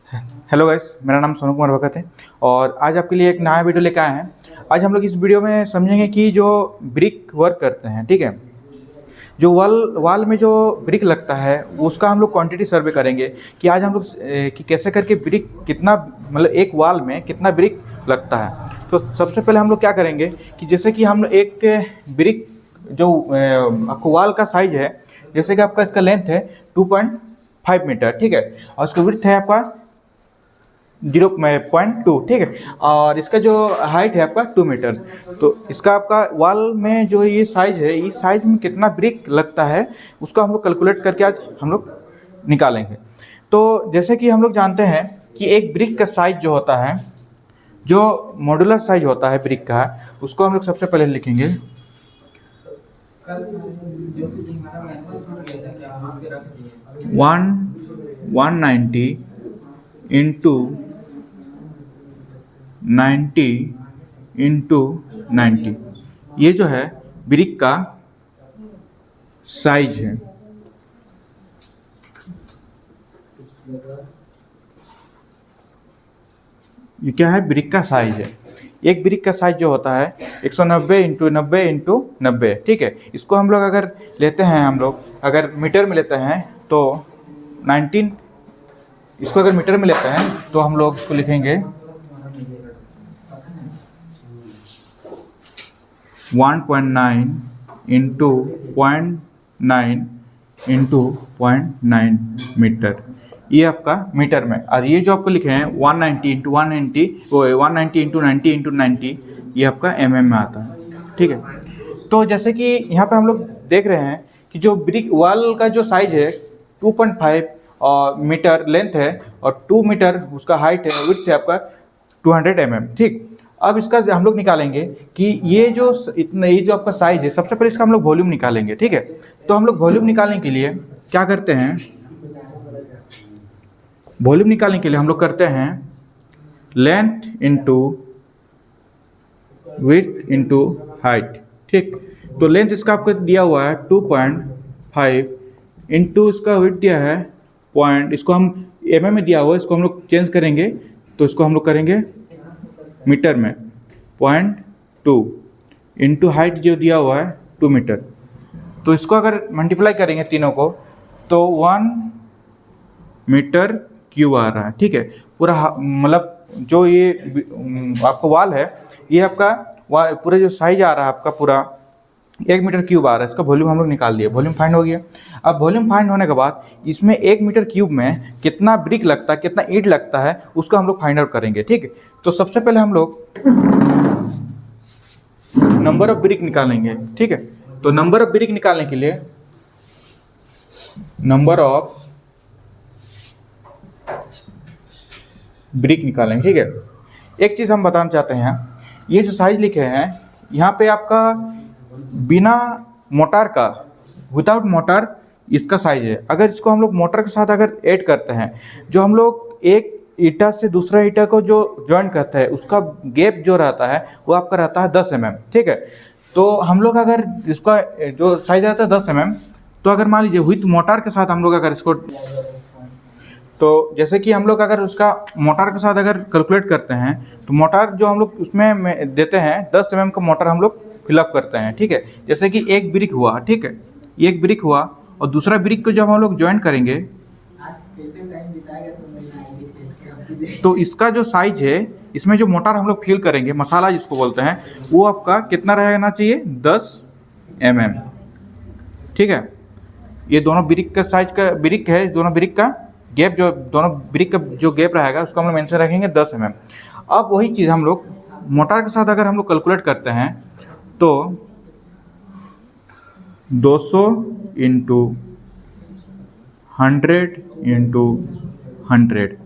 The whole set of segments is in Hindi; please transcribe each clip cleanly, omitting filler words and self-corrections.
हेलो गाइस, मेरा नाम सोनू कुमार भगत है और आज आपके लिए एक नया वीडियो लेकर आए हैं। आज हम लोग इस वीडियो में समझेंगे कि जो ब्रिक वर्क करते हैं, ठीक है, जो वॉल वॉल में जो ब्रिक लगता है उसका हम लोग क्वांटिटी सर्वे करेंगे कि आज हम लोग कि कैसे करके ब्रिक कितना, मतलब एक वॉल में कितना ब्रिक लगता है। तो सबसे पहले हम लोग क्या करेंगे कि जैसे कि हम एक ब्रिक जो आपको वॉल का साइज है, जैसे कि आपका इसका लेंथ है 2.5 मीटर, ठीक है, और इसका विड्थ है आपका 0.2, ठीक है, और इसका जो हाइट है आपका 2 मीटर। तो इसका आपका वॉल में जो ये साइज है, इस साइज में कितना ब्रिक लगता है उसको हम लोग कैलकुलेट करके आज हम लोग निकालेंगे। तो जैसे कि हम लोग जानते हैं कि एक ब्रिक का साइज जो होता है, जो मॉड्यूलर साइज होता है ब्रिक का, उसको हम लोग सबसे पहले लिखेंगे 190 इंटू 90 इंटू 90, ये जो है ब्रिक का साइज है। ये क्या है? ब्रिक का साइज है। एक ब्रिक का साइज जो होता है 190 इंटू 90 इंटू 90, ठीक है। इसको हम लोग अगर लेते हैं, हम लोग अगर मीटर में लेते हैं तो 19, इसको अगर मीटर में लेते हैं तो हम लोग इसको लिखेंगे 1.9 इंटू 0.9 इंटू 0.9 मीटर, ये आपका मीटर में। और ये जो आपको लिखे हैं 190 इंटू 190, वो 190 इंटू 90 इंटू 90, ये आपका में आता है, ठीक है। तो जैसे कि यहाँ पे हम लोग देख रहे हैं कि जो ब्रिक वॉल का जो साइज है 2.5 और मीटर लेंथ है और 2 मीटर उसका हाइट है, विड्थ है आपका 200 ठीक। अब इसका हम लोग निकालेंगे कि ये जो इतना, ये जो आपका साइज है, सबसे पहले इसका हम लोग वॉल्यूम निकालेंगे, ठीक है। तो हम लोग वॉल्यूम निकालने के लिए क्या करते हैं, वॉल्यूम निकालने के लिए हम लोग करते हैं length into width into height, ठीक। तो लेंथ इसका आपको दिया हुआ है 2.5 इंटू इसका विड्थ दिया है पॉइंट, इसको हम में दिया हुआ है, इसको हम लोग चेंज करेंगे तो इसको हम लोग करेंगे मीटर में 0.2 इंटू हाइट जो दिया हुआ है 2 मीटर। तो इसको अगर मल्टीप्लाई करेंगे तीनों को तो 1 मीटर क्यूब आ रहा है, ठीक है। पूरा मतलब जो ये आपका वॉल है, ये आपका पूरा जो साइज आ रहा है आपका पूरा 1 मीटर क्यूब आ रहा है। इसका वॉल्यूम हम लोग निकाल दिए, वॉल्यूम फाइंड हो गया। अब वॉल्यूम फाइंड होने के बाद इसमें 1 मीटर क्यूब में कितना ब्रिक लगता है, कितना ईंट लगता है, उसको हम लोग फाइंड आउट करेंगे, ठीक है। तो सबसे पहले हम लोग नंबर ऑफ ब्रिक निकालेंगे, ठीक है। तो नंबर ऑफ ब्रिक निकालने के लिए नंबर ऑफ ब्रिक निकालेंगे, ठीक है। एक चीज़ हम बताना चाहते हैं, ये जो साइज लिखे हैं यहाँ पे आपका बिना मोटार का, विदाउट मोटार इसका साइज है। अगर इसको हम लोग मोटर के साथ अगर ऐड करते हैं, जो हम लोग एक ईटा से दूसरा ईटा को जो ज्वाइन करता है उसका गैप जो रहता है वो आपका रहता है 10 ठीक है। तो हम लोग अगर इसका जो साइज रहता है 10 तो अगर मान लीजिए विथ मोटार के साथ हम लोग अगर इसको, तो जैसे कि हम लोग अगर उसका मोटार के साथ अगर कैलकुलेट करते हैं तो मोटार जो हम लोग उसमें देते हैं 10 का मोटार हम लोग फिलअप करते हैं, ठीक है। जैसे कि एक ब्रिक हुआ, ठीक है, एक ब्रिक हुआ और दूसरा ब्रिक को जब हम लोग ज्वाइन करेंगे तो इसका जो साइज है, इसमें जो मोटार हम लोग फिल करेंगे, मसाला जिसको बोलते हैं, वो आपका कितना रहना चाहिए? 10 ठीक है। ये दोनों ब्रिक का साइज का ब्रिक है, दोनों ब्रिक का गैप, जो दोनों ब्रिक का जो गैप रहेगा उसको हम लोग मेंशन रखेंगे 10 अब वही चीज़ हम लोग मोटार के साथ अगर हम लोग कैलकुलेट करते हैं तो 200 इंटू 100 इंटू 100,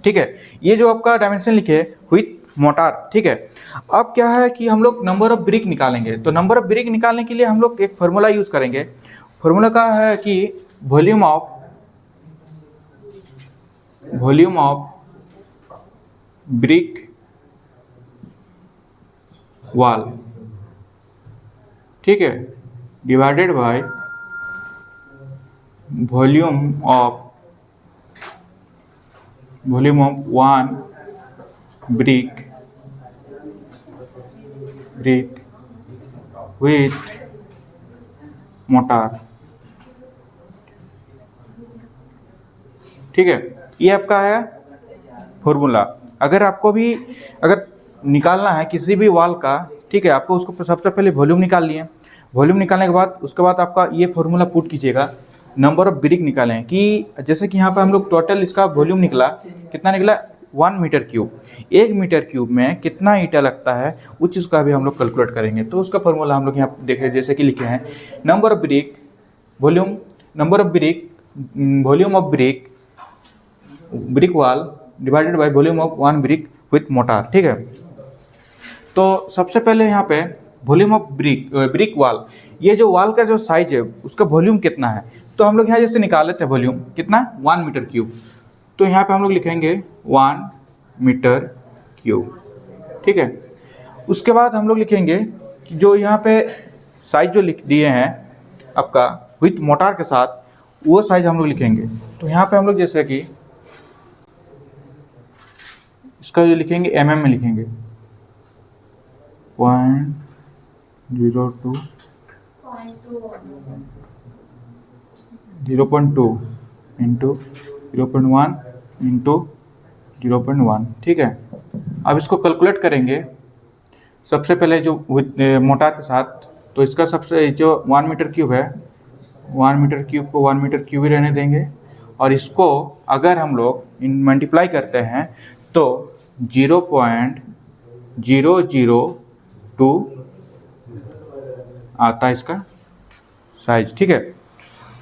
ठीक है। ये जो आपका डायमेंशन लिखे है विथ मोटार, ठीक है। अब क्या है कि हम लोग नंबर ऑफ ब्रिक निकालेंगे। तो नंबर ऑफ ब्रिक निकालने के लिए हम लोग एक फार्मूला यूज़ करेंगे। फार्मूला का है कि वॉल्यूम ऑफ ब्रिक वॉल, ठीक है, divided by volume of volume of one brick with motor. ठीक है, ये आपका है फॉर्मूला। अगर आपको भी अगर निकालना है किसी भी वाल का, ठीक है, आपको उसको सबसे पहले वॉल्यूम निकाल लिए। वॉल्यूम निकालने के बाद उसके बाद आपका ये फॉर्मूला पुट कीजिएगा, नंबर ऑफ ब्रिक निकालें कि जैसे कि यहाँ पे हम लोग टोटल इसका वॉल्यूम निकला, कितना निकला 1 मीटर क्यूब। 1 मीटर क्यूब में कितना ईंटा लगता है उस चीज़ का भी हम लोग कैलकुलेट करेंगे। तो उसका फॉर्मूला हम लोग यहाँ देखें, जैसे कि लिखे हैं number of brick volume, number of brick volume of brick वाल divided by volume of one brick with motor. ठीक है, तो सबसे पहले यहाँ पे वॉल्यूम ऑफ ब्रिक वाल, ये जो वाल का जो साइज है उसका वॉल्यूम कितना है, तो हम लोग यहाँ जैसे निकाले थे वॉल्यूम कितना 1 मीटर क्यूब, तो यहाँ पे हम लोग लिखेंगे 1 मीटर क्यूब। ठीक है, उसके बाद हम लोग लिखेंगे कि जो यहाँ पे साइज जो लिख दिए हैं आपका विथ मोटार के साथ, वो साइज हम लोग लिखेंगे। तो यहाँ पे हम लोग जैसे कि इसका जो लिखेंगे mm में लिखेंगे 0.02 इंटू 0.1 इंटू 0.1। ठीक है, अब इसको कैलकुलेट करेंगे सबसे पहले जो मोटार के साथ। तो इसका सबसे जो 1 मीटर क्यूब है, 1 मीटर क्यूब को 1 मीटर क्यूब ही रहने देंगे, और इसको अगर हम लोग मल्टीप्लाई करते हैं तो 0.002 आता है इसका साइज। ठीक है,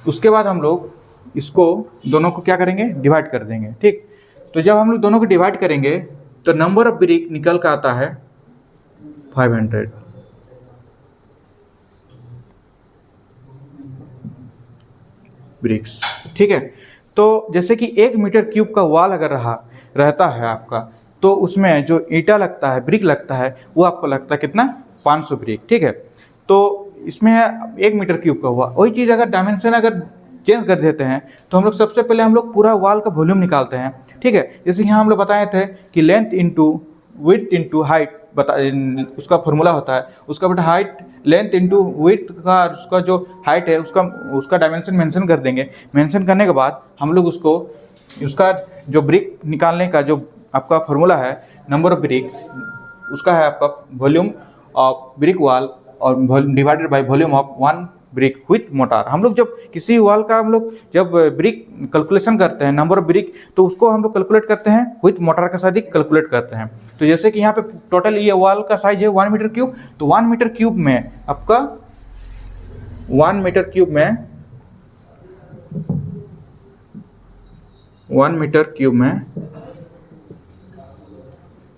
उसके बाद हम लोग इसको दोनों को क्या करेंगे, डिवाइड कर देंगे। ठीक, तो जब हम लोग दोनों को डिवाइड करेंगे तो नंबर ऑफ ब्रिक निकल कर आता है 500। ब्रिक्स। ठीक है, तो जैसे कि 1 मीटर क्यूब का वाल अगर रहता है आपका, तो उसमें जो ईंटा लगता है, ब्रिक लगता है, वो आपको लगता है कितना 500 ब्रिक। ठीक है, तो इसमें 1 मीटर क्यूब का हुआ। वही चीज़ अगर डायमेंशन अगर चेंज कर देते हैं तो हम लोग सबसे पहले हम लोग पूरा वाल का वॉल्यूम निकालते हैं। ठीक है, जैसे यहाँ हम लोग बताए थे कि length into width into height उसका फॉर्मूला होता है। उसका but height length into width का उसका जो हाइट है उसका डायमेंशन मेंशन कर देंगे। मेंशन करने के बाद हम लोग उसका जो ब्रिक निकालने का जो आपका फॉर्मूला है, नंबर ऑफ ब्रिक, उसका है आपका वॉल्यूम ऑफ ब्रिक वाल और divided by volume of one brick with motor. हम लोग जब किसी वाल का हम लोग जब ब्रिक कैलकुलेशन करते हैं, नंबर ऑफ ब्रिक, तो उसको हम लोग कैलकुलेट करते हैं विथ मोटार के साथ ही कैलकुलेट करते हैं। तो जैसे कि यहाँ पे टोटल ये वाल का साइज है 1 मीटर क्यूब, तो 1 मीटर क्यूब में आपका 1 मीटर क्यूब में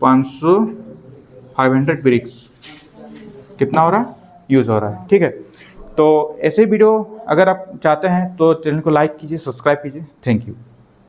500 ब्रिक्स कितना हो रहा है, यूज़ हो रहा है। ठीक है, तो ऐसे वीडियो अगर आप चाहते हैं तो चैनल को लाइक कीजिए, सब्सक्राइब कीजिए। Thank you.